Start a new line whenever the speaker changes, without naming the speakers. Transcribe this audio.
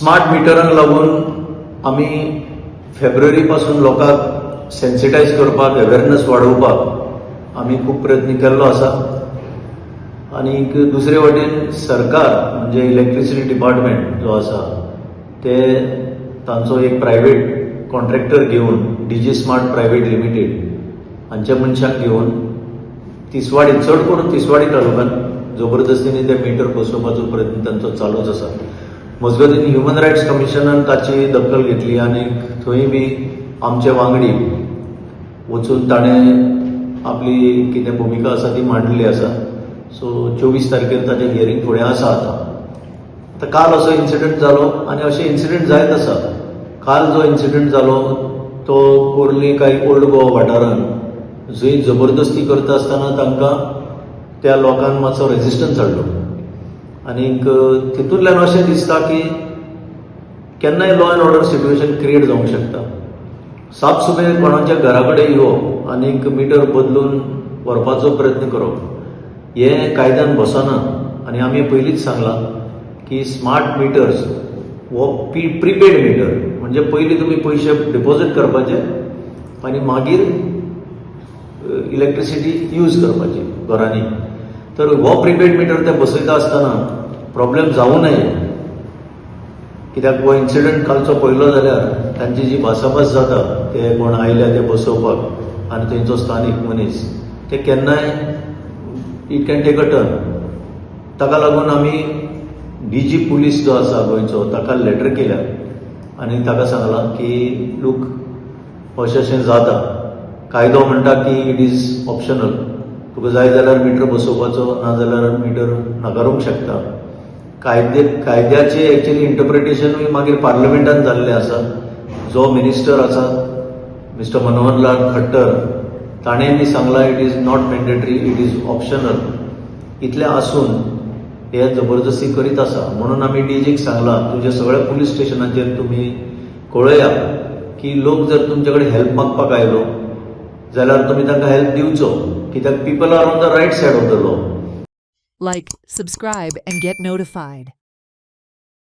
Smart मिटरांक लागून आमी February पासून लोकांक सेन्सिटायज करपाक अवेरनेस वाडोवपाक आमी खूब प्रयत्न केल्लो आसा. आणि दुसरे वटेन सरकार म्हणजे इलेक्ट्रिसिटी डिपार्टमेंट जो आसा ते तांचो एक प्रायव्हेट कॉन्ट्रॅक्टर घेवन डीजी स्मार्ट प्रायव्हेट लिमिटेड हांच्या मनशाक घेवन तिसवाडी चड करून तिसवाडी तालुक्यात जबरदस्तीने ते मीटर बसोवपाचो प्रयत्न तांचो चालूच आसा. मजगतीन ह्युमन रायट्स कमिशनान ताची दखल घेतली आणि थंय बी आमचे वांगडी वचून ताणें आपली कितें भुमिका आसा ती मांडली आसा. सो 24 तारखेर ताचें हियरींग फुडें आसा आतां काल असो इन्सिडंट जालो आणि अशे इन्सिडंट जायत आसा. काल जो इन्सिडंट जालो तो कोर्ली काय ओल्ड गोवा वाठारांत जंय जबरदस्ती करता आसतना तांकां त्या लोकांक मातसो रेजिस्टन्स हाडलो आणि तितूंतल्यान अशें दिसता की केन्नाय law and order situation create जावंक शकता. सापसुबे कोणाच्या घरा कडेन येवप आनी मिटर बदलून व्हरपाचो प्रयत्न करप हें कायद्यान बसना. आनी आमी पयलींच सांगलां की स्मार्ट मिटर्स हो प्रीपेड मिटर म्हणजे पयलीं तुमी पयशे डिपॉझिट करपाचे आनी मागीर इलेक्ट्रिसिटी यूज करपाची घरांनी. तर हो प्रीपेड मिटर ते बसयता आसतना प्रॉब्लेम जावं नये कित्याक हो इन्सिडंट कालचो पळयलो जाल्यार तांची जी भासाभास जाता ते कोण आयल्या ते बसोवपाक आनी थंयचो स्थानीक मनीस ते केन्नाय it can take a turn. ताका लागून आमी डीजी पुलीस जो आसा गोंयचो ताका लेटर केल्या आनी ताका सांगलां की लूक अशें जाता. कायदो म्हणटा की इट इज ऑप्शनल. तुका जाय जाल्यार मिटर बसोवपाचो ना जाल्यार मिटर नाकारूंक शकता. कायद्याचे एक्चुअली इंटरप्रिटेशनूय मागीर पार्लमेंटान जाल्लें आसा. जो मिनिस्टर आसा मिस्टर मनोहरलाल खट्टर ताणें बी सांगलां it is not mandatory it is optional. इतलें आसून हे जबरदस्ती करीत आसा म्हणून आमी डीजीक सांगलां तुमच्या सगळ्या पुलीस स्टेशनाचेर तुमी कळया की लोक जर तुमचे कडेन हेल्प मागपाक आयलो जाल्यार तुमी तांकां हेल्प दिवचो कित्याक people are on the right side of the law.
Like, subscribe, and get notified.